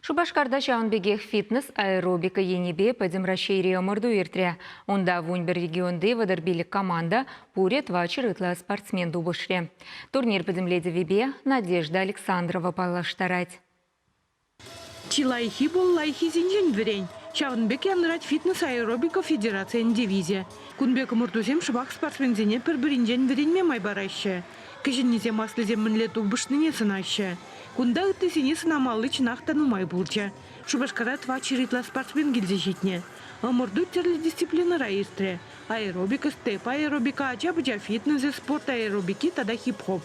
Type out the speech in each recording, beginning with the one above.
Шубашкарда шаунбегех фитнес аэробика енебе падем расширия морду иртре. Онда вуньбер регионде вадарбилик команда пурет вачерытла спортсмен дубышре. Турнир падем леди вебе Надежда Александрова палаштарать. Чилайхи бол лайхи зинжен дверень. Шаунбек янрать фитнес аэробика федерация дивизия. Кунбек мурдузем шыбак спортсмензене перберинжен дверень майбарайще. Кеженнизе маслезем мінлет убышныне сынайще. Кунда ыттысене сынамалы чынақтан умай булча. Шубашкара тва чиритла спортсмен гильзе житне. Амурду терлі дисциплина раистре. Аэробика, степ аэробика, ача-быча фитнесе, спорт аэробики, тада хип-хоп.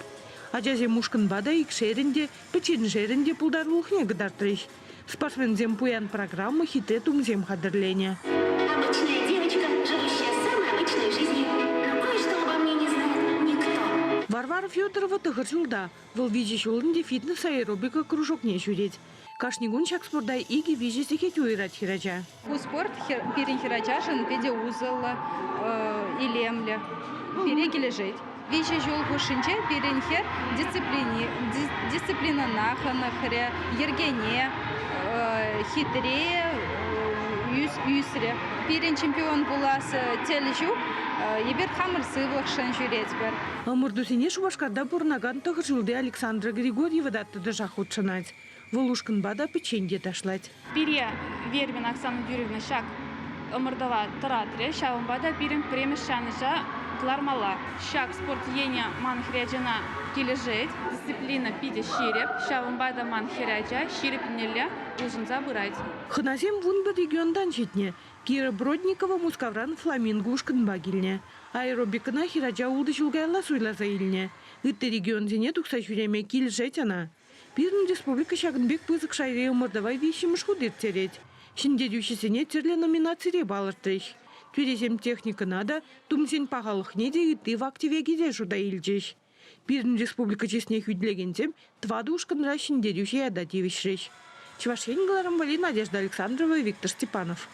Ачазе мушкын бада икшерінде, печенжерінде пулдарлухне гыдартрыш. Спортсмен зем пуян программы хите тумзем хадырлене. Обычная девочка, живущая самой обычной жизнью. Но кое-что обо мне не знает никто. Варвара Федорова тыгырчулда. Выл вижеш олынде фитнес аэробика кружок не жюреть. Кашнигун чак спордай иги вижесеке тюирать хирача. У спорт пирин хирачашин педе узел илемле переги лежит. Вижу жол хушинче пирин хер дисциплина наханахре ергене хитре юсре. Пирин чемпион булас тележу ебер хамыр сывлых шанжуретбер. Амурдусине Шубашкарда бурнаган тыгырчулде Александра Григорьева датты дыжа худшанать. Волушкин бада печенье ташлать. Пире Вербин Оксана Юрьевна шаг омырдала таратре, шавын бада пирин премешаныша клармала. Шаг спорт еня манхряджана кележет, дисциплина пиде ширеп, шавын бада манхряджа, ширеп нелля ужинза бырать. Хыназем вунбы региондан жетне. Кира Бродникова мускавран фламинго ушкын багильне. Аэробикына хираджа улды жылгайла суйлаза илне. Ытты регион зене тукса жүреме кележет ана. Пирн республика шагынбек пызык шайре умырдавай вещимыш худыртереть. Шиндедющесене терле номинацире балыртыш. Туризм техника надо, тумсен пағалық неде үтті в активе гиде жуда илжеш. Пирн республика честне хүдлегензем, твады ушкынра шиндедющие ада девишреш. Чувашен Надежда Александрова, Виктор Степанов.